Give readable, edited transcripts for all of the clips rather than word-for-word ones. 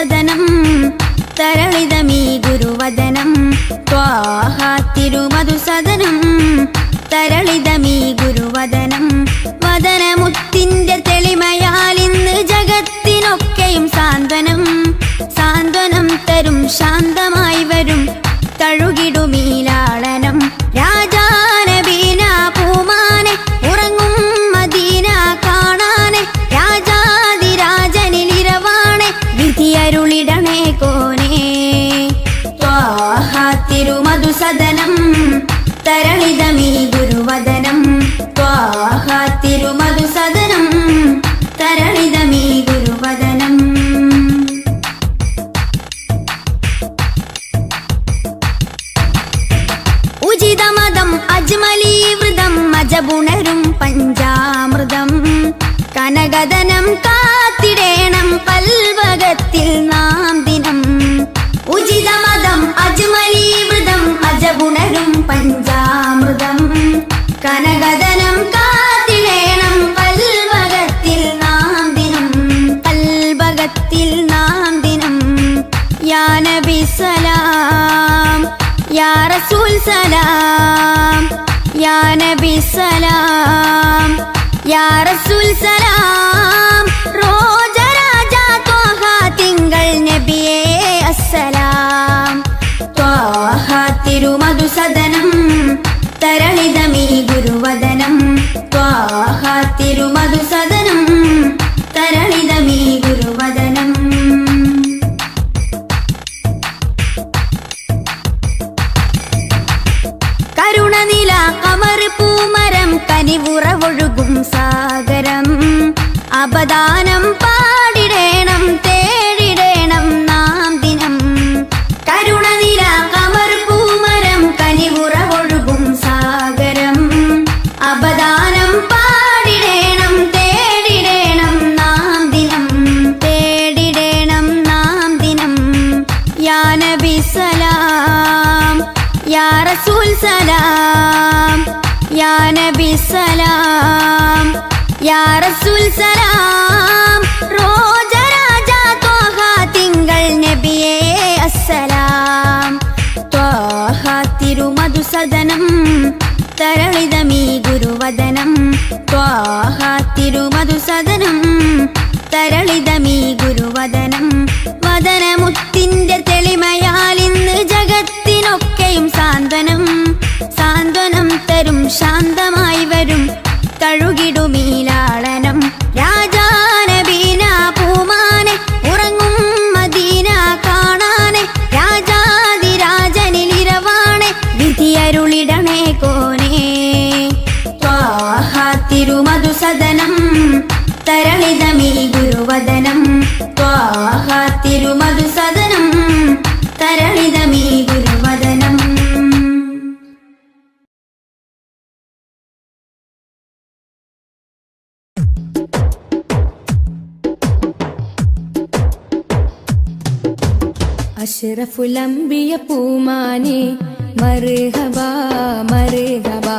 മധുസദനം തരളിതമീ ഗുരുവദനം ത്വാഹ തിരുമധുസദനം തരളിതമീ ഗുരുവദനം വദനമുത്തിന്റെ തെളിമയാൽ ഇന്ന് ജഗത്തിനൊക്കെയും സാന്ത്വനം സാന്ത്വനം തരും ശാന്തമായി വരും തഴുകിടുമീലാളനം രാജാനബീന പൂമാനെ ഉറങ്ങും മദീന കാണാനെ രാജാതിരാജനിലിരവാണെ വിധിയരുളിടണേ കോനേ ത്വാഹ തിരുമധുസദനം തരളിതമീ ഗുരുവദനം ത്വാഹ തിരുമധുസദനം തരളിതമീ ഗുരുവദനം ഉചിതമതം അജ്മലീവൃതം അജബുണരും പഞ്ചാമൃതം കനകദനം കാത്തിടേണം പൽവകത്തിൽ നാം ദിനം ഉചിതമതം അജ്മലീവൃതം അജബുണരും പഞ്ചാമൃതം കനകദനം കാത്തിടേണം പൽവകത്തിൽ നാം ദിനം പൽവകത്തിൽ നാം ദിനം യാ നബി സലാം യാ റസൂൽ സലാം യാ നബി സലാം യാ റസൂൽ സലാം റോജരാജ ത്വാഹ തിങ്കൾ നബിയേ അസ്സലാം ത്വാഹ തിരുമധുസദനം തരളിതമീ ഗുരുവദനം ത്വാഹ തിരുമധുസദനം തരളിതമീ ഗുരുവദനം കരുണനില കമർ പൂമരം കനിവുറവൊഴുകും സാഗരം അപദാനം പാടിടേണം തേടിടേണം നാം ദിനം കരുണനില കമർ പൂമരം കനിവുറവൊഴുകും സാഗരം അപദാനം പാടിടേണം തേടിടേണം നാം ദിനം തേടിടേണം നാം ദിനം യാ നബി സലാം യാ റസൂൽ സലാം യാ നബി സലാം യാ റസൂൽ സലാം റോജരാജ ത്വാഹ തിങ്കൾ നബിയേ അസ്സലാം ത്വാഹ തിരുമധുസദനം തരളിതമീ ഗുരുവദനം ത്വാഹ തിരുമധുസദനം തരളിതമീ ഗുരുവദനം വദനമുത്തിന്റെ തെളിമയാൽ ഇന്ന് ജഗത്തിനൊക്കെയും സാന്ത്വനം സാന്ത്വനം തരും ശാന്തമായി വരും തഴുകിടുമീലാളനം രാജാനബീന പൂമാനെ ഉറങ്ങും മദീന കാണാനെ രാജാതിരാജനിലിരവാണെ വിധിയരുളിടണേ കോനേ ത്വാഹ തിരുമധുസദനം തരളിതമീ ഗുരുവദനം ത്വാഹ തിരുമധുസദനം തരളിതമീ ഗുരുവദനം അഷ്റഫുൽ അംബിയ പൂമാനെ മർഹബാ മർഹബാ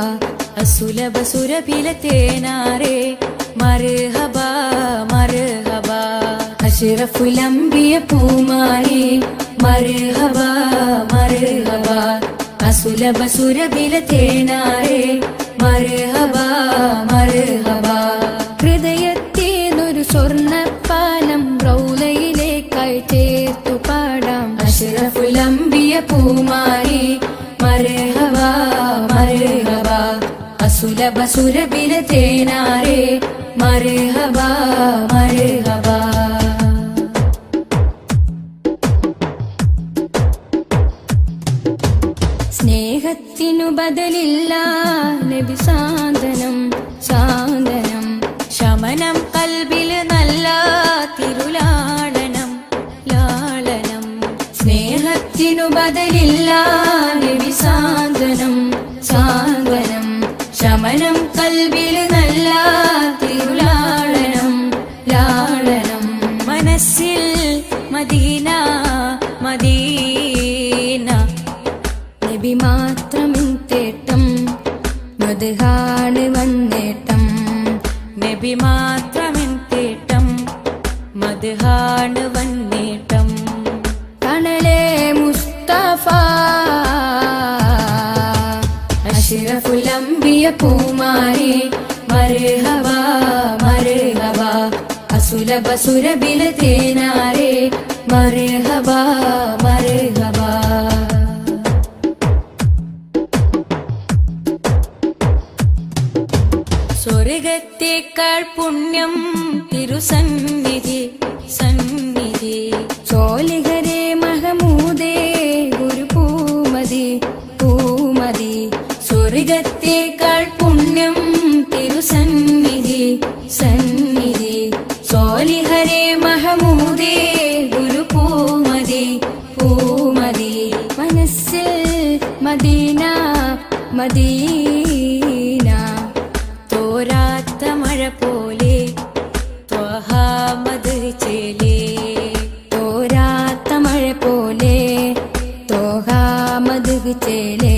അസുലഭ സുരഭില തേനാരെ മർഹബാ മർഹബാ അഷ്റഫുൽ അംബിയ പൂമാനെ മർഹബാ മർഹബാ അസുലഭ സുരഭില തേനാരെ മർഹബാ മർഹബാ ഹൃദയത്തേനൊരു സ്വർണ്ണപ്പാനം റൗലയിലേക്കായി ചേർത്തു പാടാം അഷ്റഫുൽ അംബിയ പൂമാനെ മർഹബാ മർഹബാ അസുലഭ സുരഭില തേനാരെ മർഹബാ മർഹബാ സ്നേഹത്തിനു ബദലില്ല നബി സാന്ത്വനം സാന്ത്വനം ശമനം കൽബില് നല്ല തിരുലാളനം ലാളനം സ്നേഹത്തിനു ബദലില്ല നബി സാന്ത്വനം സാന്ത്വനം ശമനം കൽബില് നല്ല തിരുലാളനം ലാളനം മനസ്സിൽ മദീന മദീന നബി മാത്രമിൻ തേട്ടം മദ്ഹാണ് വന്നേട്ടം നബി മാത്രമിൻ തേട്ടം മദ്ഹാണ് വന്നേട്ടം അഷ്റഫുലംബിയ പൂമാനെ മർഹബ മർഹബ അസുലഭ സുരബില തേനാരെ മർഹബ മർഹബ സ്വർഗത്തേക്കാൾ പുണ്യം തിരുസന്നിധി സന്നിധി ചോലിഹരേ മഹമൂദേ ഗുരു പൂമതി പൂമതി സ്വർഗത്തേക്കാൾ പുണ്യം തിരുസന്നിധി സന്നിധി ചോലിഹരേ മഹമൂദേ ഗുരു പൂമതി പൂമതി മനസ്സിൽ മദീന മദീന തോരാത്ത മഴ പോലെ ത്വഹ മദ് ചേലേ തോരാത്ത മഴ പോലെ ത്വഹ മദ് ചേലേ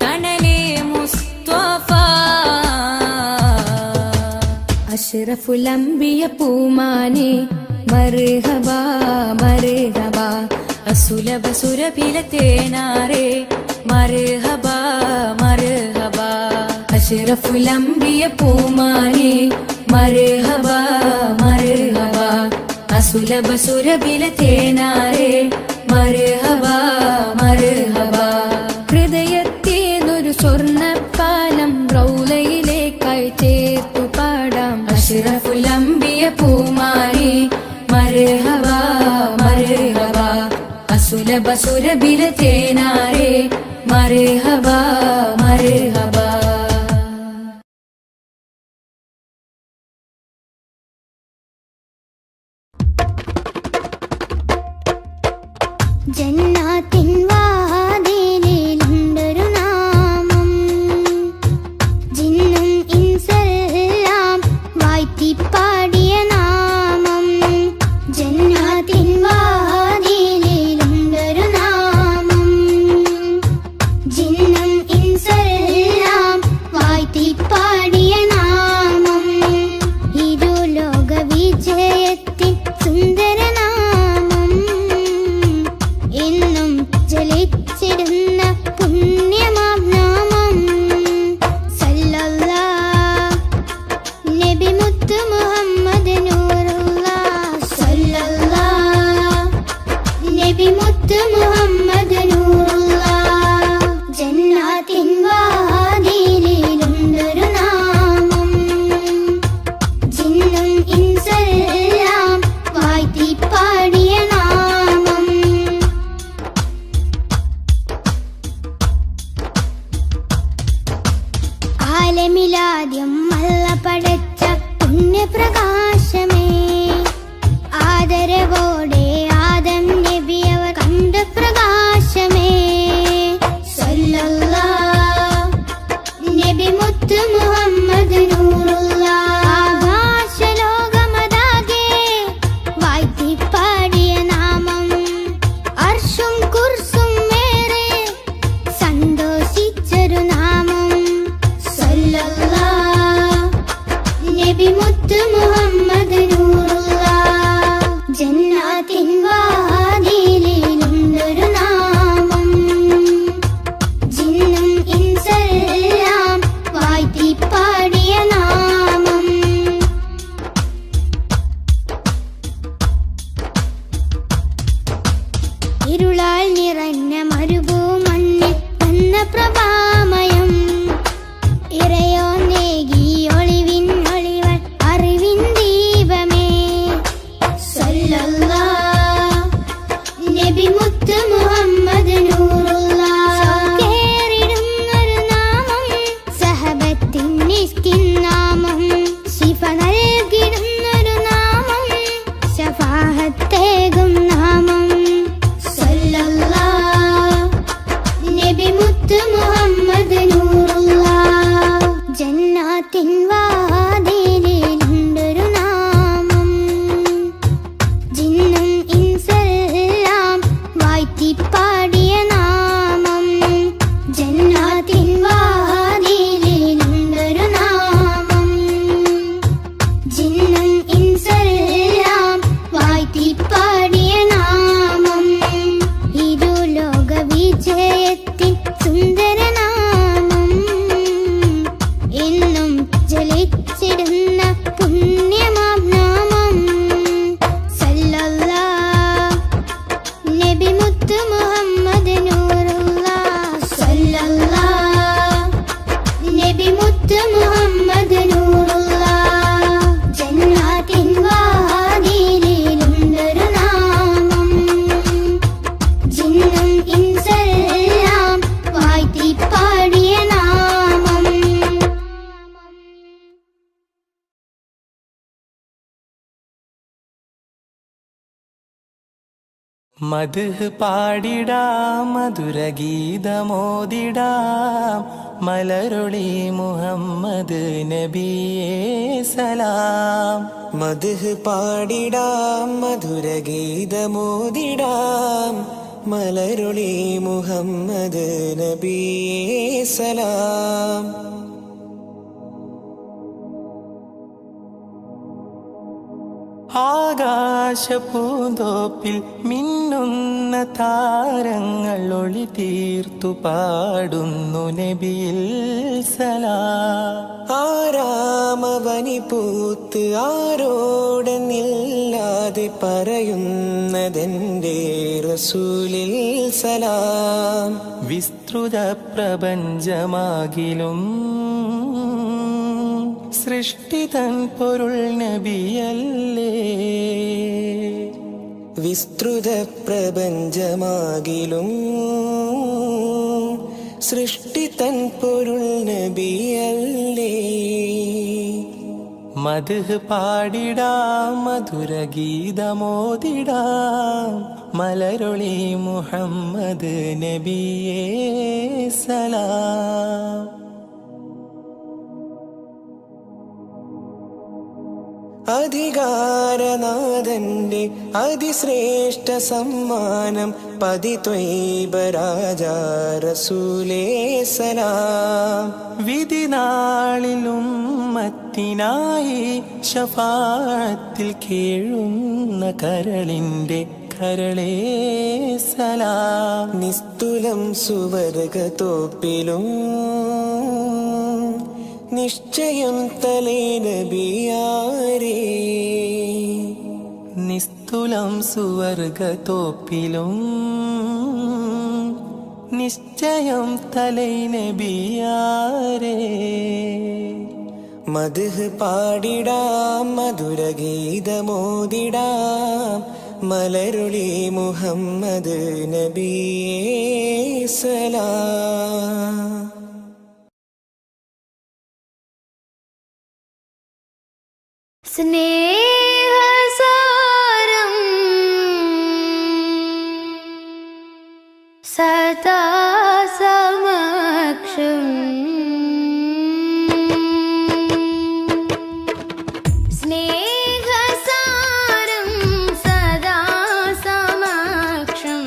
തണലേ മുസ്തഫ അഷ്റഫുലംബിയ പൂമാനെ മർഹബ മർഹബ അസുലഭ സുരഭില തേനാരെ മർഹബ മർഹബ അഷ്റഫുലംബിയ പൂമാനെ മർഹബ മർഹബ അസുലഭ സുരഭില തേനാരെ മർഹബ മർഹബ ഹൃദയത്തേതൊരു സ്വർണ്ണപ്പാലം റൗലയിലേക്കായി ചേർത്തു പാടാം അഷ്റഫുലംബിയ പൂമാനെ മർഹബ മർഹബ അസുലഭ സുരഭില തേനാരെ മർഹബ മർഹബ ജന്നാത്തിൻ വാതിലിലുണ്ടൊരു നാമം ജിന്നും ഇൻസെല്ലാം വാഴ്ത്തിപ്പാടിയ നാമം ജന്നാത്തിൻ വാതിലിലുണ്ടൊരു നാമം ജിന്നും ഇൻസെല്ലാം വാഴ്ത്തിപ്പാടിയ നാമം ഇരുലോക വിജയത്തിൻ സുന്ദര എന്നും ജലിച്ചിടുന്ന പുണ്യമാം നാമം സല്ലല്ലാഹ് നബി മുത്ത് മുഹമ്മദ് നൂറുല്ലാഹ് സല്ലല്ലാഹ് നബി മുത്ത് മുഹമ്മദ് നൂറുല്ലാഹ് ജന്നാത്തിൻ വാതിലിലുണ്ടൊരു നാമം ജിന്നും ഇൻസെല്ലാം വാഴ്ത്തിപ്പാടിയ നാമം ആലമിലാദ്യം അല്ല പടച്ച പുണ്യപ്രകാശമേ ആദരവോടെ ആദം നബി അവർ കണ്ട പ്രകാശമേ സല്ലല്ലാഹ് നബി മുത്ത് മുഹമ്മദ് നൂറുല്ലാഹ് ആകാശലോകമതാകെ വാഴ്ത്തിപ്പാടിയ നാമം അർശും കുർസും മേറെ സന്തോഷിച്ചൊരു നാമം സല്ലല്ലാഹ് നബി മുത്ത് മുഹമ്മദ് റസൂലല്ലാഹ് നബി മുത്ത് മുഹമ്മദ് നൂറുല്ലാഹ് ജന്നാത്തിൻ വാതിലിലുണ്ടൊരു നാമം ജിന്നും ഇൻസെല്ലാം വാഴ്ത്തി പാടിയ നാമം. മദ്ഹ് പാടിടാം മധുരഗീതമോദിടാം മലരൊളി മുഹമ്മദ് നബിയേ സലാം. മദ്ഹ് പാടിടാം മധുരഗീതമോദിടാം മലരൊളി മുഹമ്മദ് നബിയേ സലാം. ആകാശപൂന്തോപ്പിൽ മിന്നുന്ന താരങ്ങൾ ഒളി തീർത്തു പാടുന്നു നബിയിൽ സലാം. ആരാമവനി പൂത്ത് ആരോടെന്നില്ലാതെ പറയുന്നതെന്റെ റസൂലിൽ സലാം. വിസ്തൃത പ്രപഞ്ചമാകിലും സൃഷ്ടിതൻ പൊരുൾ നബിയല്ലേ. വിസ്തൃത പ്രപഞ്ചമാകിലും സൃഷ്ടിതൻ പൊരുൾ നബിയല്ലേ. മദ്ഹ് പാടിടാം മധുരഗീതമോദിടാം മലരൊളി മുഹമ്മദ് നബിയേ സലാം. അധികാരനാഥന്റെ അതിശ്രേഷ്ഠ സമ്മാനം പതിത്വൈബ രാജാ റസൂലേ സലാം. വിധിനാളിലും മത്തിനായി ശഫാഅത്തിൽ കേഴുന്ന കരളിന്റെ കരളേ സലാം. നിസ്തുലം സുവർഗത്തോപ്പിലും നിശ്ചയം തലേ നബിയാരേ. നിസ്തുലം സുവർഗത്തോപ്പിലും നിശ്ചയം തലൈ നബിയാരേ. മദ്ഹ് പാടിടാം മധുരഗീതമോദിടാം മലരുളി മുഹമ്മദ് നബിയേ സലാം. സ്നേഹസാരം സദാ സമക്ഷം സ്നേഹസാരം സദാ സമക്ഷം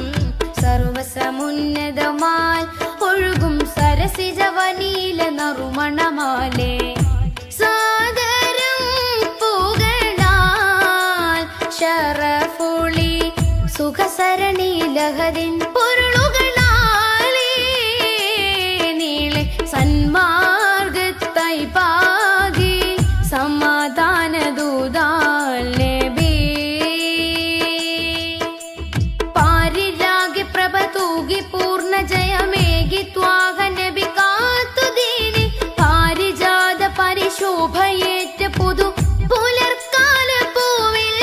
സർവസമുന്നതമാൽ ഒഴുകും സരസിജവനീല നറുമണമാലേ ശറഫുളി സുഖസരണി ലഹരിൻ പൊരുളുകളാലേ നീളെ സന്മാർഗത്തായി പാകി സമാധാന ദൂതാൽ നബി. പാരിലാകെ പ്രഭ തൂകി പൂർണ്ണ ജയമേകി ത്വാഹ നബി കാത്തുദീനി പാരിജാത പരിശോഭയേറ്റ പുതു പുലർക്കാല പൂവിൽ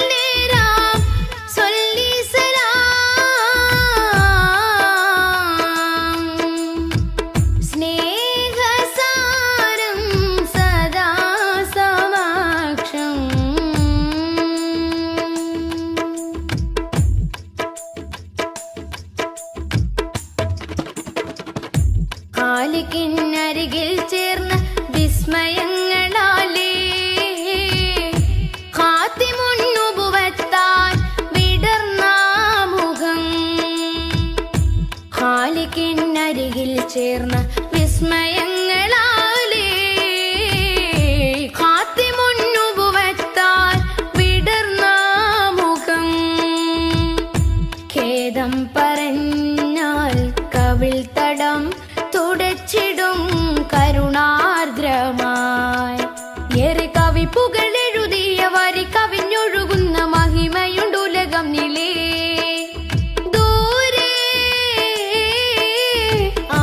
ിൽ ചേർന്ന വിസ്മയങ്ങളാലേ ഖാത്തിമുന്നുബുവത്താൻ വിടർന്ന മുഖം. ഖാലിക്കിനരികിൽ ചേർന്ന വിസ്മയങ്ങളാലേ ഖാത്തിമുന്നുബുവത്താൻ വിടർന്ന മുഖം. ഖേദം പറഞ്ഞാൽ കവിൾ തടം തുടച്ചിടും കരുണാർദ്രമായി ഏറെ കവിപ്പുകളെഴുതിയ വരി കവിഞ്ഞൊഴുകുന്ന മഹിമയുണ്ടുലകം നിലേ. ദൂരെ ആ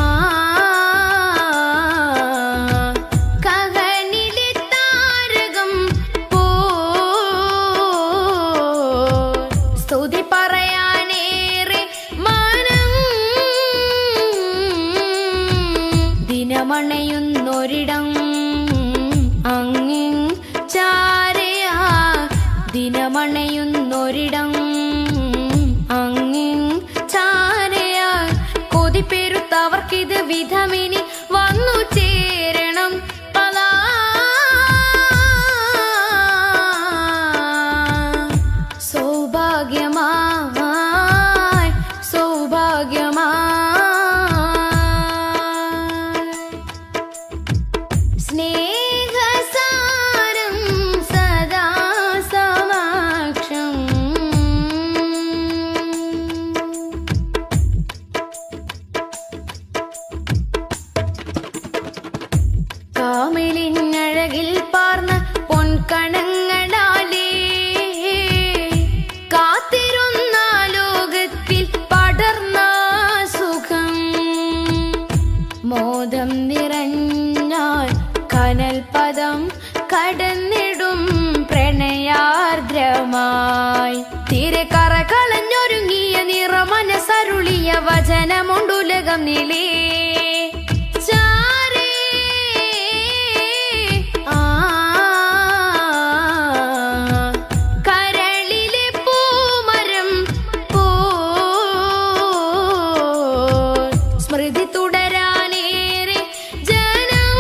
ദിനമണയുന്നൊരിടം അങ്ങിൻ ചാരയാ ദിനമണയുന്നൊരിടം അങ്ങിൻ ചാരയാ കൊതിപ്പെരുത്തവർക്കിത് വിധമിനി വന്നു ചേരണം പതാ സൗഭാഗ്യമായി സൗഭാഗ്യമായി സ്നേഹസാരം സദാ സമക്ഷം കാമിലിനഴകിൽ പാർന്ന പൊൻകണങ്ങളാലേ കാത്തിരുന്ന ലോകത്തിൽ പടർന്ന സുഖം മോദം നിറഞ്ഞാൽ കനൽ പദം കടന്നിടും പ്രണയാർദ്രമായി തീരെ കറ കളഞ്ഞൊരുങ്ങിയ നിറമനസരുളിയ വചനമുണ്ടുലകം നിലേ കരളിലെ പൂമരം പോ സ്മൃതി തുടരാനേറെ ജനം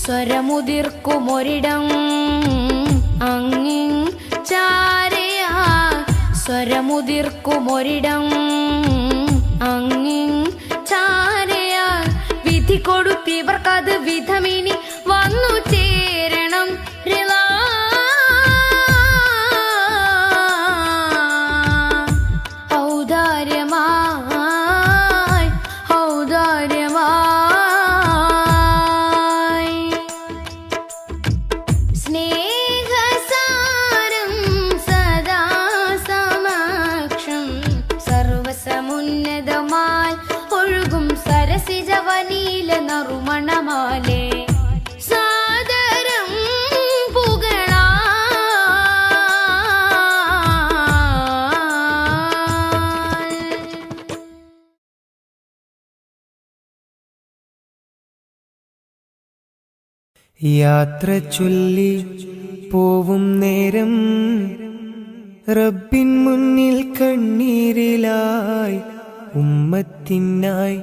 സ്വരമുതിർക്കുമൊരിടം അങ്ങിൻ ചാരയാ സ്വരമുതിർക്കുമൊരിടം അങ്ങിൻ ചാരയാ വിധി കൊടുത്തിവർക്കത് വിധമിനി വന്നു ചേരണം റിളാ ഔദാര്യമായി ഔദാര്യമായി സ്നേഹസാരം സദാ സമക്ഷം സർവസമുന്നതമായി ഒഴുകും സരസിജവനീല നറുമണമാലേ സാദരം പുകളാ യാത്ര ചൊല്ലി പോവും നേരം റബ്ബിൻ മുന്നിൽ കണ്ണീരിലായി ഉമ്മത്തിനായി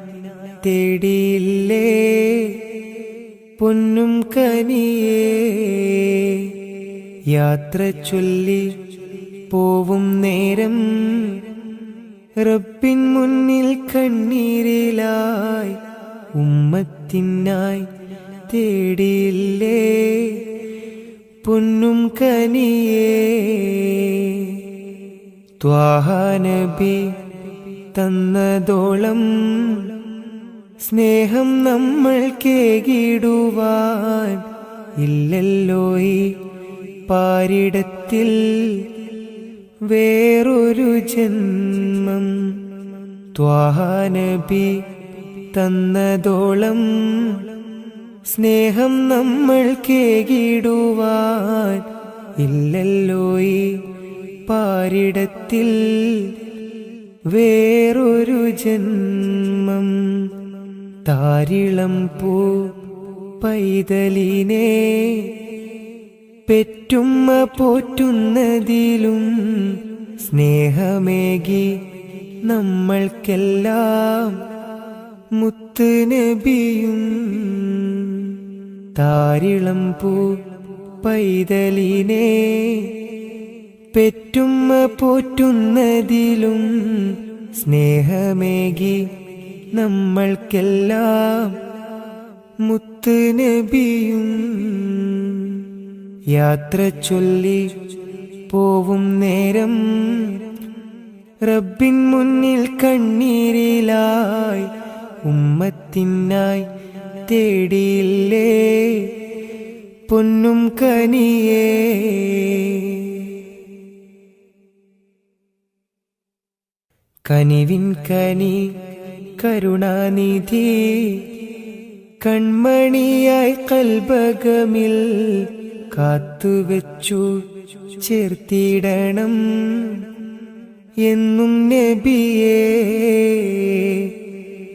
തേടിയില്ലേ പൊന്നും കനിയേ യാത്ര ചൊല്ലി പോവും നേരം റബ്ബിൻ മുന്നിൽ കണ്ണീരിലായി ഉമ്മത്തിനായി തേടിയില്ലേ പൊന്നും കനിയേ ത്വാഹ നബി തന്നതോളം സ്നേഹം നമ്മൾ കേകിടുവാൻ ഇല്ലല്ലോ ഈ പാരിടത്തിൽ വേറൊരു ജന്മം ത്വാഹ നബി തന്നതോളം സ്നേഹം നമ്മൾ കേകിടുവാൻ ഇല്ലല്ലോ ഈ പാരിടത്തിൽ വേറൊരു ജന്മം താരിളം പൂ പൈതലിനെ പെറ്റുമ്മ പോറ്റുന്നതിലും സ്നേഹമേകി നമ്മൾക്കെല്ലാം മുത്ത് നബിയും താരിളം പൂ പൈതലിനെ പെറ്റുമ്മ പോറ്റുന്നതിലും സ്നേഹമേകി നമ്മൾക്കെല്ലാം മുത്ത് നബിയും യാത്ര ചൊല്ലി പോവും നേരം റബ്ബിൻ മുന്നിൽ കണ്ണീരിലായി ഉമ്മത്തിനായി തേടിയില്ലേ പൊന്നും കനിയേ കനിവിൻ കനി കരുണാനിധി കൺമണിയായി കൽബകമിൽ കാത്തുവെച്ചു ചേർത്തിടണം എന്നും നബിയേ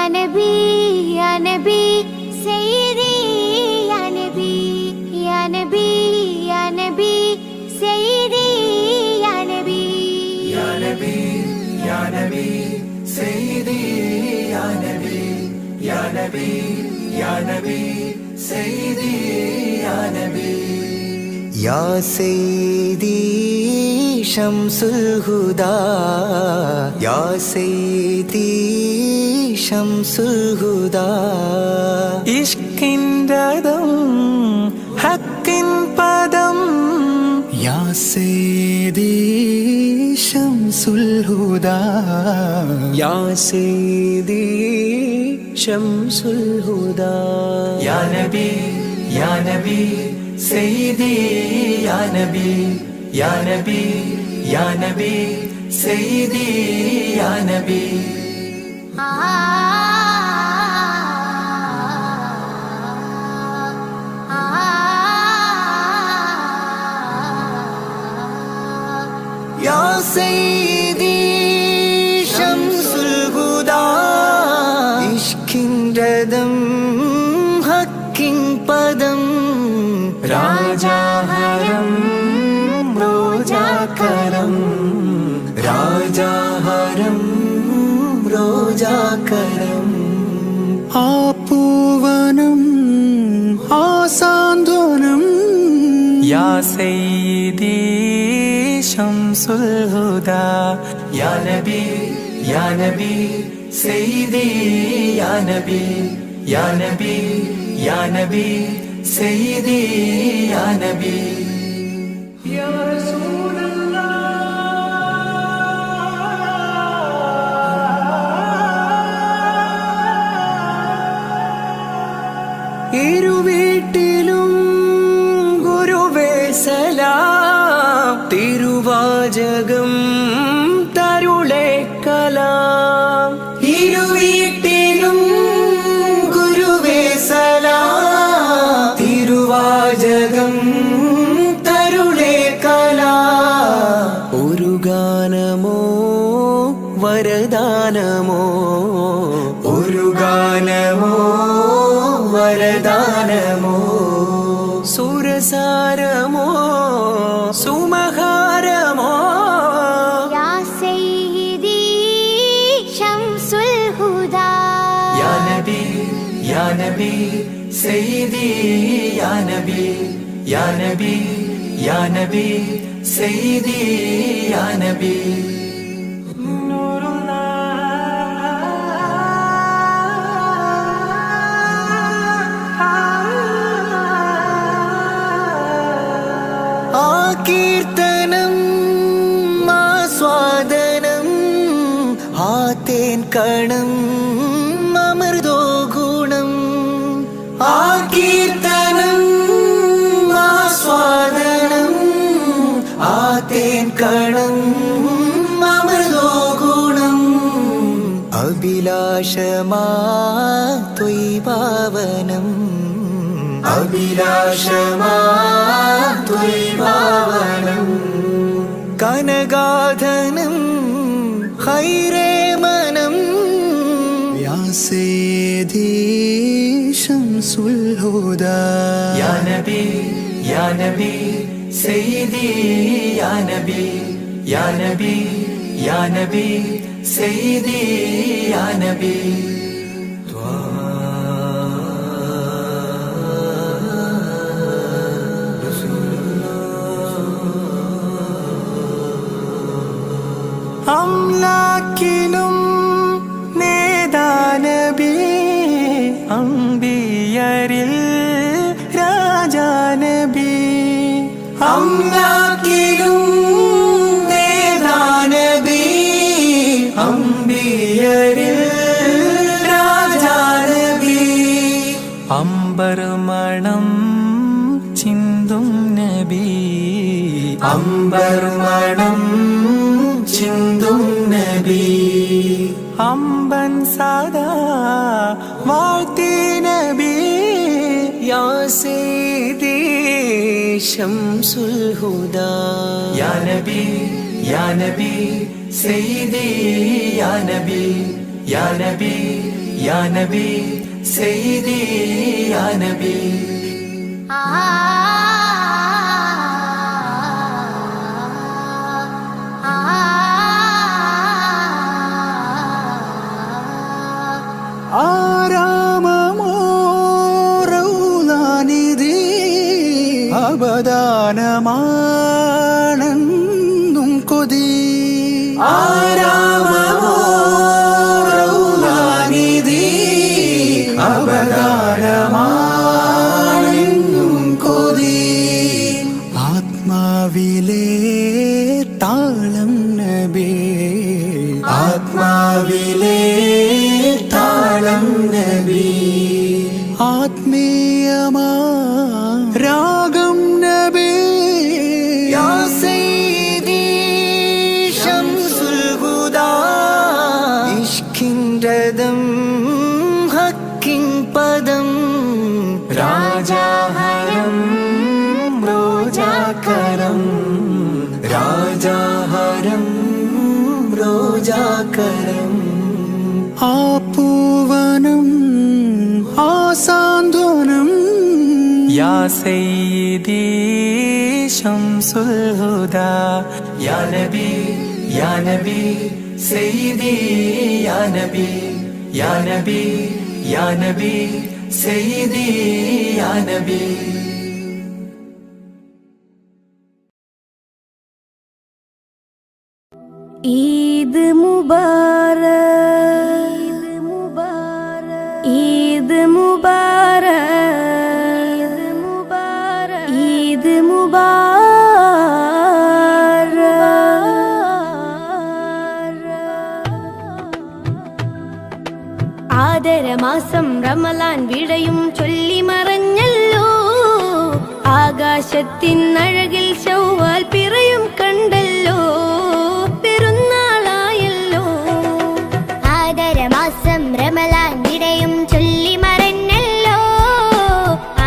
या नबी या नबी सैयदी या नबी या नबी या नबी सैयदी या नबी या नबी या नबी सैयदी या नबी या नबी या नबी सैयदी या नबी या सैयदी शम्सुल हुदा या सैयदी शम्सुल हुदा ഇഷ്കിൻറദം ഹക്കിൻ പദം യാ സയ്യിദി ശംസുൽ ഹുദാ या सैयदी शम्सुल हुदा യാ നബി യാ നബി സയ്യിദി യാ നബി യാ നബി യാ നബി സയ്യിദി യാ നബി या सैयदी शम्सुल हुदा इश्किൻറദം ഹക്കിൻ പദം രാജാഹരം റോജാകരം രാജാഹരം റോജാകരം ആ പൂവനം ആ സാന്ത്വനം യാ സയ്യിദി ശംസുൽ ഹുദാ യാ നബി യാ നബി സയ്യിദി യാ നബി യാ നബി യാ നബി സയ്യിദി യാ നബി യാ ഇരുവീട്ടിലും ഗുരുവേ സലാം തിരുവാചകം തരുളേ കലാം ഇരുവീട്ടിലും ഗുരുവേ സലാം തിരുവാചകം തരുളേ കലാം ഒരു ഗാനമോ വരദാനമോ ഒരു ഗാനമോ വരദാനമോ സുരസാരമോ സുമഹാരമോ या सैयदी शम्सुल हुदा യാ നബി യാ നബി സയ്യിദി യാ നബി യാ നബി യാ നബി സയ്യിദി യാ നബി ആ കീർത്തനം ആസ്വാദനം ആ തേൻ കണം അമൃതോ ഗുണം ആ കീർത്തനം ആസ്വാദനം ആ തേൻ കണം അമൃതോ ഗുണം അഭിലാഷമാ ത്വയ്പാവനം അഭിലാഷമാ ത്വയ്പാവനം കനകാധനം ഹൈരേ മനം യാ സയ്യിദി ശംസുൽ ഹുദാ യാ നബി യാ നബി സയ്യിദി യാ നബി യാ നബി യാ നബി സയ്യിദി യാ നബി അംലാക്കിലും നേദാനബി അംബിയരിൽ രാജാനബി അംലാക്കിലും നേദാനബി അംബിയരിൽ രാജാനബി അംബർമണം ചിന്തും നബി അംബർമണം ചിന്തും നബി അമ്പൻ സദാ വാഴ്ത്തി നബി യാ സയ്യിദി ശംസുൽ ഹുദാ യാ നബി യാ നബി സയ്യിദി യാ നബി യാ നബി या नबी सईदी या नबी ആരാമമോറൗലാനിധി അവദാനമാണെന്നും കൊതി ആരാമമോറൗലാനിധി അവദാനമാണെന്നും കൊതി ആത്മാവിലെ താളം നബി ആത്മാവിലെ താളം നബി ആത്മീയമാ രാഗം നബി യാ സയ്യിദി ശംസുൽ ഹുദാ ഇഷ്കിൻ രദം ഹക്കിൻ പദം രാജാഹരം റോജാകരം രാജാഹരം റോജാകരം ആ പൂവനം ആ സാന്ത്വനം या सईदी शम्सुल हुदा या नबी सईदी या नबी या नबी या नबी सईदी या नबी ईद मुबारक ईद मुबारक ईद मुबारक ആദരമാസം റമളാൻ വിടയും ചൊല്ലി മറഞ്ഞല്ലോ ആകാശത്തിൻ അഴകിൽ ശൗവാൽ പിറയും കണ്ടല്ലോ പെരുന്നാളായല്ലോ ആദരമാസം റമളാൻ വിടയും ചൊല്ലി മറഞ്ഞല്ലോ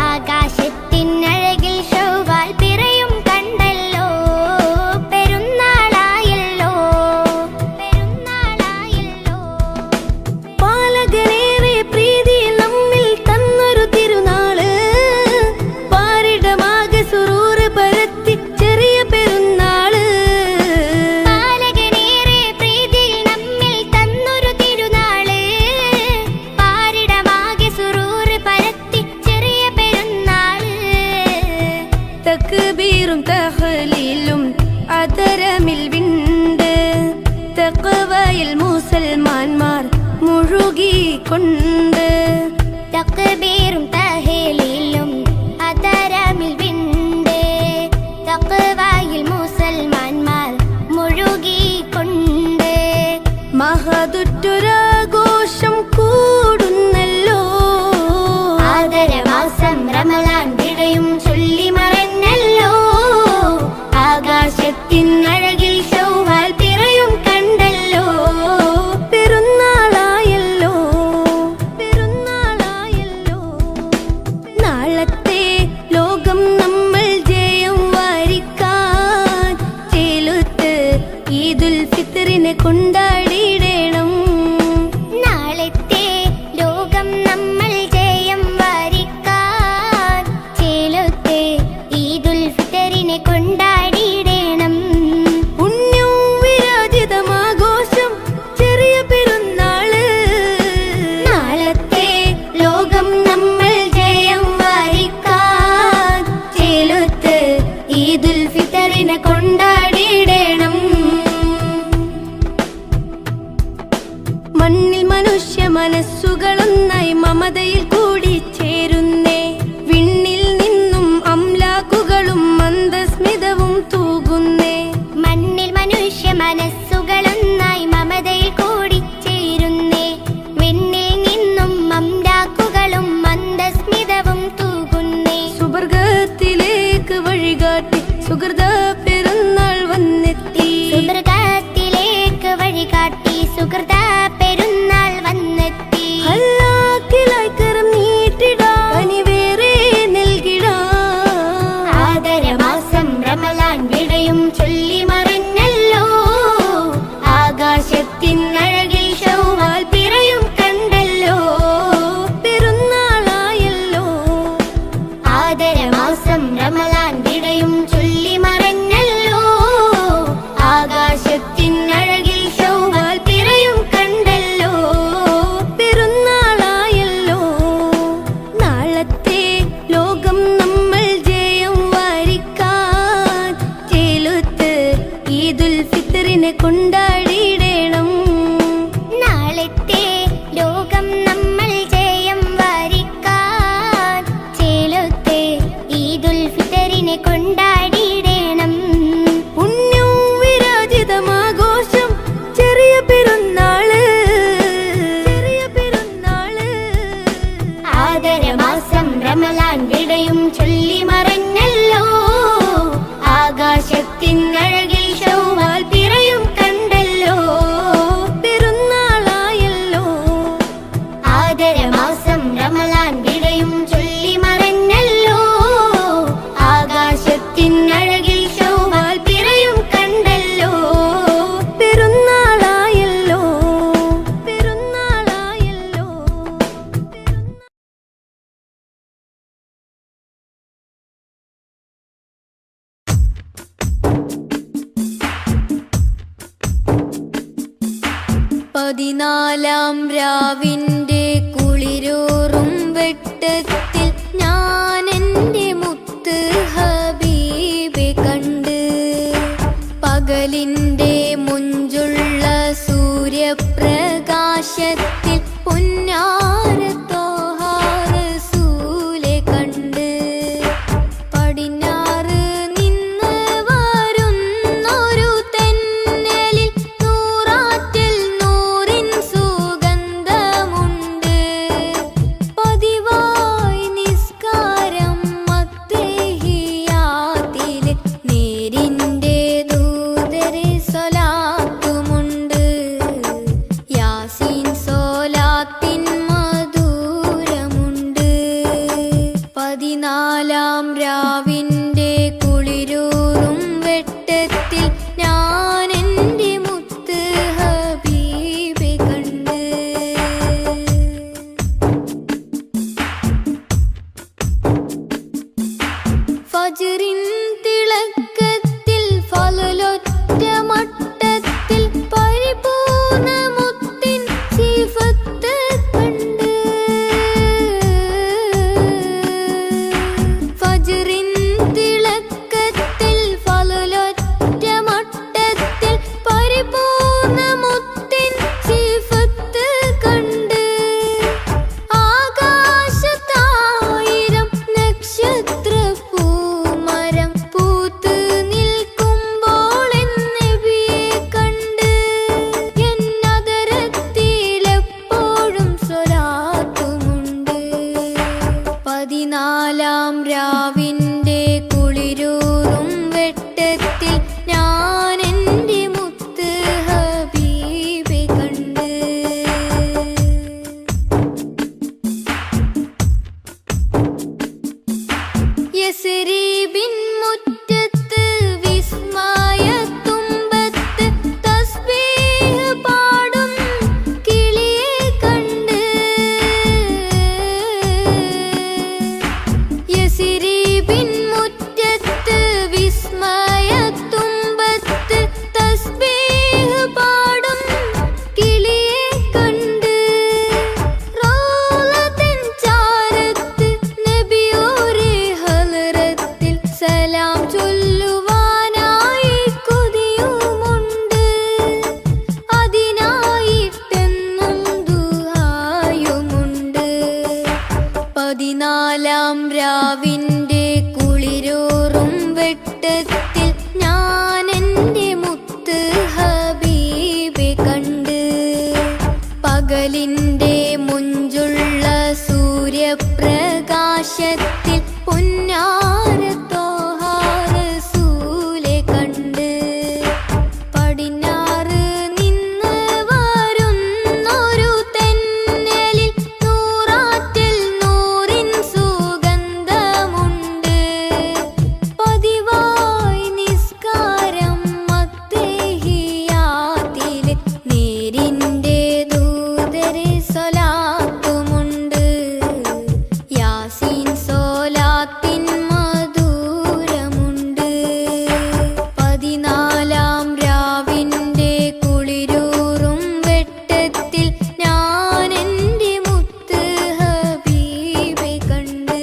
ആകാശത്തിൻ അഴകിൽ ശൗവാൽ പിറയും കണ്ടല്ലോ പെരുന്നാളായല്ലോ പെരുന്നാളായല്ലോ പാലകനേറെ പ്രീതി നമ്മിൽ തന്നൊരു തിരുനാള് പാരിടമാകെ സുറൂറ് പരത്തി ചെറിയ പെരുന്നാള് പാലകനേറെ പ്രീതി നമ്മിൽ തന്നൊരു തിരുനാള് പാരിടമാകെ സുറൂറ് പരത്തി ചെറിയ പെരുന്നാള് തക്ബീറും തഹ്ലീലും അതരമിൽ വിണ്ട് തഖ്വയിൽ മുസൽമാന്മാർ മുഴുകിക്കൊണ്ട് തക്ബീറും തഹ്ലീലും അതരമിൽ വിണ്ട് തഖ്വയിൽ മുസൽമാന്മാർ മുഴുകിക്കൊണ്ട് മഹദുറ്റൊരാഘോഷം കൂടുന്നല്ലോ ആദരമാസം റമളാൻ വിടയും ചൊല്ലി മറഞ്ഞല്ലോ ആകാശത്തിൻ അഴകിൽ ശൗവാൽ പിറയും കണ്ടല്ലോ പെരുന്നാളായല്ലോ പെരുന്നാളായല്ലോ നാളത്തെ ലോകം നമ്മൾ ജയം വാരിക്കാൻ ചേലുത്ത് ഈദുൽ ഫിത്റിനെ കൊണ്ടാടിയിടണം നാളത്തെ ലോകം നമ്മൾ ജയം വാരിക്കാൻ ചേലത്തെ ഈദുൽ ഫിത്തറിനെ കൊണ്ടാടിയിടണം പുണ്യവും വിരാജിതമാഘോഷം ചെറിയ പെരുന്നാള് നാളത്തെ ലോകം നമ്മൾ ജയം വാരിക്കാൻ ചേലത്ത് ഈദുൽ ഫിത്തറിനെ കൊണ്ടാടിയിടണം മണ്ണിൽ മനുഷ്യ മനസ്സുകളൊന്നായി മമതയിൽ കൂടി ചേരുന്നേ വിണ്ണിൽ നിന്നും അംലാക്കുകളും മന്ദസ്മിതവും തൂകുന്നേ മണ്ണിൽ മനുഷ്യ മനസ്സുകളൊന്നായി മമതയിൽ കൂടി ചേരുന്നേ വിണ്ണിൽ നിന്നും അംലാക്കുകളും മന്ദസ്മിതവും തൂകുന്നേ സുവർഗത്തിലേക്ക് വഴികാട്ടി സുഹൃത പെരുന്നാൾ വന്നെത്തി സുവർഗത്തിലേക്ക് വഴികാട്ടി സുഹൃത പെരുന്നാൾ വന്നെത്തി അല്ലാക്കിലായി കരം നീട്ടിടാം കനിവേറെ നൽകിടാം ആദരമാസം റമളാൻ വിടയും ചൊല്ലി മറഞ്ഞല്ലോ 14-ാം രാവിന്റെ കുളിരൂറും വെട്ടത്തിൽ ഞാൻ എൻ്റെ മുത്ത് ഹബീബെ കണ്ട്. പകലിൻ്റെ മുഞ്ചുള്ള സൂര്യപ്രകാശത്തിൽ പൊന്നാര ത്വാഹ റസൂലെ കണ്ട്. പടിഞ്ഞാറ് നിന്ന് വരുന്നൊരു തെന്നലിൽ നൂറാറ്റിൽ നൂറിൻ സുഗന്ധമുണ്ട്. പതിവായി നിസ്കാരം അത്തഹിയ്യാത്തില് നേരിൻ്റെ ദൂതരെ സ്വലാത്തുമുണ്ട്. യാസീൻ സ്വലാത്തിൻ മധുരമുണ്ട്. 14-ാം രാവിന്റെ കുളിരൂറും വെട്ടത്തിൽ ഞാൻ എൻ്റെ മുത്ത് ഹബീബെ കണ്ട്. ഫജ്റിൻ തിളക്കത്തിൽ ഫളലൊറ്റ മട്ടത്തിൽ പരിപൂർണ്ണ മുത്തിൻ സിഫത്ത് കണ്ട്. ഫജ്റിൻ തിളക്കത്തിൽ ഫളലൊറ്റ മട്ടത്തിൽ പരിപൂർണ്ണ മുത്തിൻ സിഫത്ത് കണ്ട്. ആകാശത്തായിരം നക്ഷത്ര പൂമരം പൂത്ത് നിൽക്കുമ്പോൾ നബിയെ കണ്ട്. എന്നതരത്തിലെപ്പോഴും സ്വലാത്തുമുണ്ട്. 14-ാം രാവിന്റെ കുളിരൂറും വെട്ടത്തിൽ ഞാൻ എൻ്റെ മുത്ത് ഹബീബെ കണ്ട്. യസ്രീബിൻ മുറ്റത്ത് വിസ്മയത്തുമ്പത്ത് തസ്ബീഹ് പാടും കിളിയെ കണ്ട്. യസ്രീബിൻ മുറ്റത്ത് വിസ്മയത്തുമ്പത്ത് തസ്ബീഹ് പാടും കിളിയെ കണ്ട്. റൗളത്തിൻ ചാരത്ത് നബിയോരെ ഹളറത്തിൽ സലാം ചൊല്ലുവാനായി കൊതിയുമുണ്ട്. അതിനായിട്ടെന്നും ദുആയുമുണ്ട്. 14-ാം രാവിന്റെ കുളിരൂറും വെട്ടത്തിൽ ഞാൻ എൻ്റെ മുത്ത് ഹബീബെ കണ്ട്. പകലിൻ്റെ മുഞ്ചുള്ള സൂര്യപ്രകാശത്തിൽ പൊന്നാര ത്വാഹ റസൂലെ കണ്ട്. പടിഞ്ഞാറ് നിന്ന് വരുന്നൊരു തെന്നലിൽ നൂറാറ്റിൽ നൂറിൻ സുഗന്ധമുണ്ട്. പതിവായി നിസ്കാരം അത്തഹിയ്യാത്തില് നേരിൻ്റെ ദൂതരെ സ്വലാത്തുമുണ്ട്. യാസീൻ സ്വലാത്തിൻ മധുരമുണ്ട്. 14-ാം രാവിന്റെ കുളിരൂറും വെട്ടത്തിൽ ഞാൻ എൻ്റെ മുത്ത് ഹബീബെ കണ്ട്.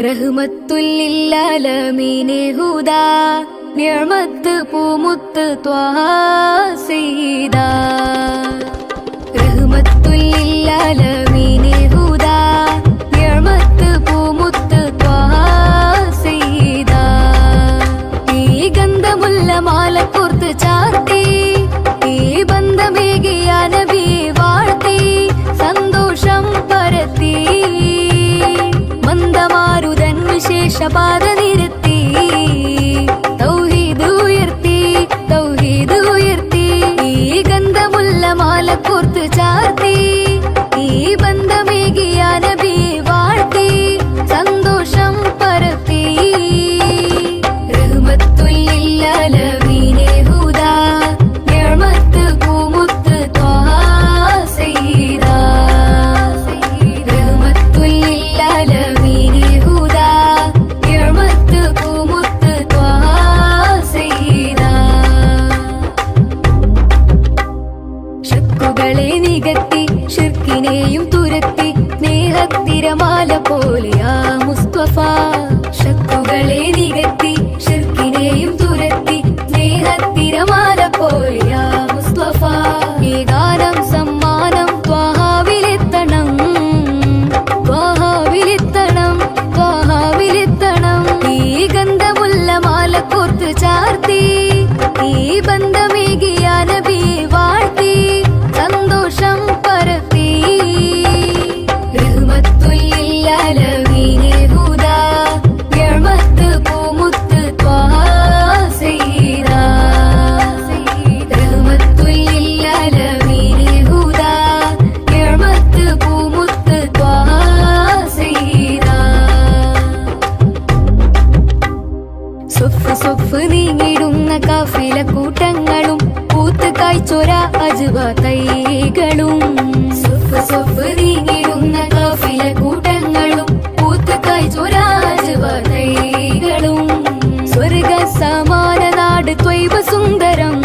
റഹ്മത്തുല്ലിൽ-ആലമീനെ ഹുദാ നിഅമത്ത് പൂമുത്ത് ത്വാഹ സയ്യിദാ. റഹ്മത്തുല്ലിൽ-ആലമീനെ ഹുദാ നിഅമത്ത് പൂമുത്ത് ത്വാഹ സയ്യിദാ. ഈ ഗന്ധമുള്ള മാല കോർത്ത് ചാർത്തി ഈ ബന്ധമേകിയ നബിയെ വാഴ്ത്തി സന്തോഷം പരത്തി. മന്ദമാരുതൻ വിശേഷപാത നിരത്തി തൗഹീദ് ഉയർത്തി തൗഹീദ് ഉയർത്തി. ഈ ഗന്ധമുള്ള മാല കോർത്ത് ചാർത്തി ഈ പോലെയാ മുസ്തഫ. ശത്രുക്കളെ നികത്തി ശിർക്കിനെയും തുരത്തി സ്നേഹത്തിരമാല പോലെയാ മുസ്തഫ. ഈ ഗാനം സമ്മാനം ത്വാഹാവിലെത്തണം, ത്വാഹാവിലെത്തണം, ത്വാഹാവിലെത്തണം. ഈ ഗന്ധമുള്ള മാല കോർത്ത് ചാർത്തി ഈ ബന്ധമേകിയ നബിയെ വാഴ്ത്തി സന്തോഷം പരത്തി. റഹ്മത്തുൽ-ലിൽ-ആലമീനെ ഹുദാ നിഅമത്ത് പൂമുത്ത് ത്വാഹാ സയ്യിദാ. റഹ്മത്തുൽ-ലിൽ-ആലമീനെ ഹുദാ നിഅമത്ത് പൂമുത്ത് ത്വാഹാ സയ്യിദാ. സ്വഫ് നീങ്ങിടുന്ന കാഫില കൂട്ടങ്ങളും പൂത്ത് കായ്ച്ചൊര അജ്വ തൈകളും. സ്വഫ് നീങ്ങിടുന്ന കാഫില കൂട്ടങ്ങളും പൂത്ത് കായ്ച്ചൊര അജ്വ തൈകളും. സ്വർഗ സമാന നാട് ത്വയ്ബ സുന്ദരം,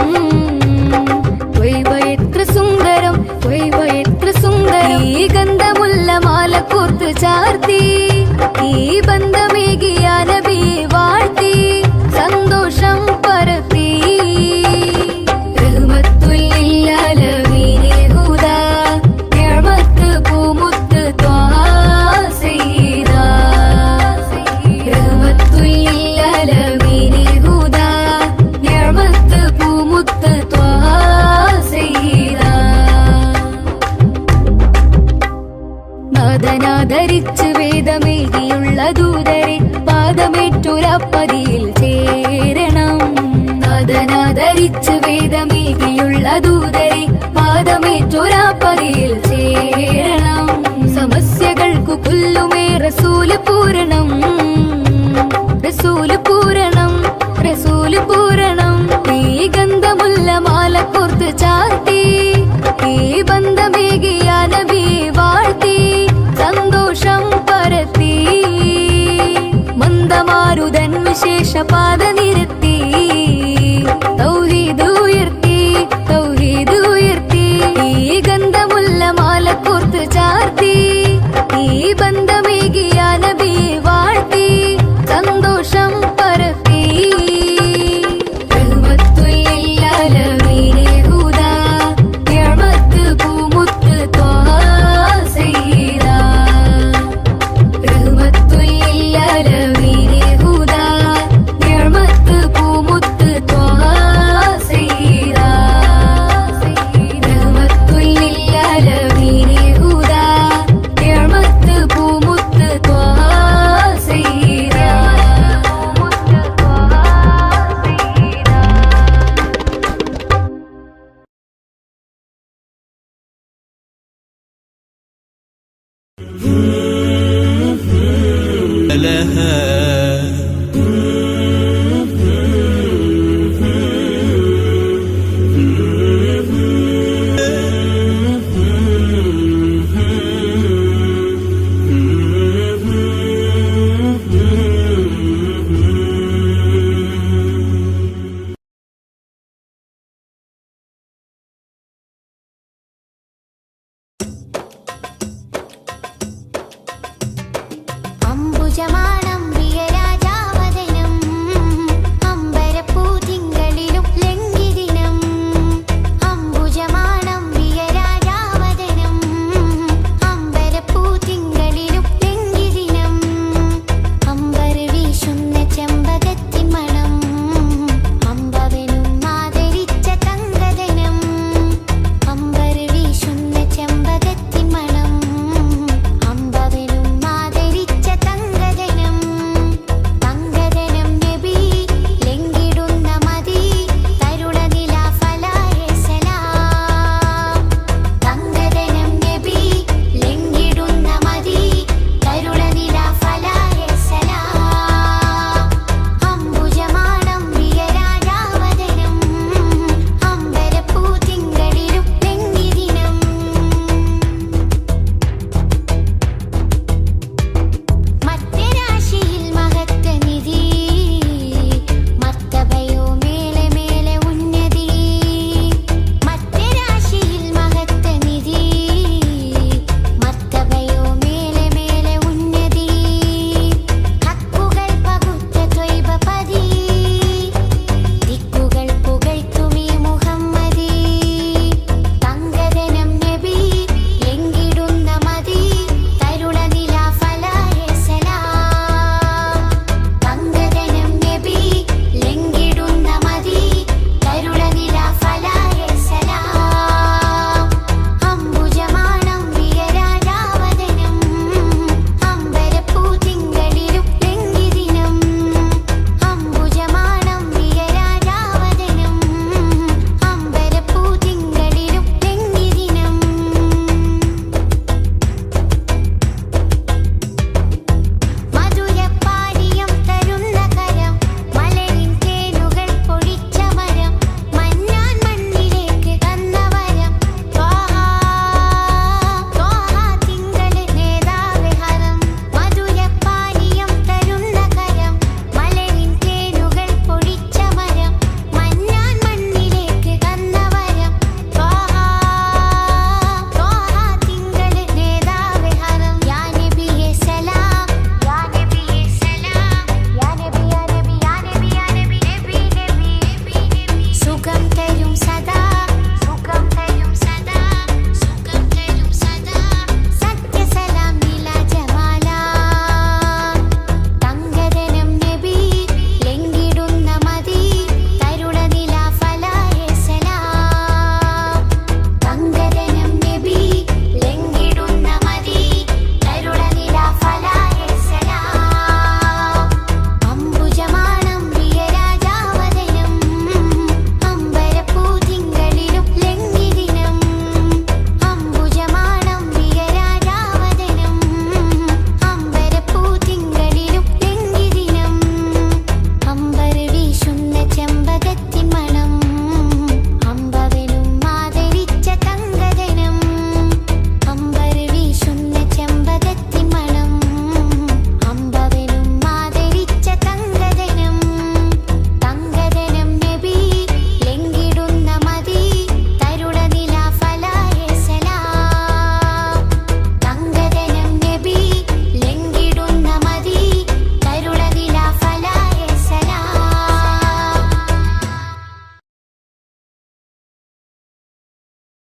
ത്വയ്ബ എത്ര സുന്ദരം, ത്വയ്ബ എത്ര സുന്ദരം. ഈ ഗന്ധമുള്ള മാല കോർത്ത് ചാർത്തി ഈ ബന്ധമേകിയ നബിയെ വാഴ്ത്തി സന്തോഷം പരത്തി. റഹ്മത്തുൽ-ലിൽ-ആലമീനെ ഹുദാ നിഅമത്ത് പൂമുത്ത് ത്വാഹാ സയ്യിദാ. റഹ്മത്തുൽ-ലിൽ-ആലമീനെ ഹുദാ നിഅമത്ത് പൂമുത്ത് ത്വാഹാ സയ്യിദാ. നാദനാദരിച്ച് വേദമേകിയുള്ള ദൂതരെ പാദമേറ്റൊരപ്പതിയിൽ ചേരണം. നാദനാദരിച്ച് വേദമേകിയുള്ള ദൂതരെ പാദമേറ്റൊരപ്പതിയിൽ ചേരണം. സമസ്യകൾക്കു കൊല്ലുമേ റസൂല് പൂരണം, റസൂല് പൂരണം, റസൂല് പൂരണം. ഈ ഗന്ധമുള്ള മാല കോർത്ത് ചാർത്തി ഈ ബന്ധമേകിയ നബിയെ വാഴ്ത്തി സന്തോഷം പരത്തി. മന്ദമാരുതൻ വിശേഷ പാദ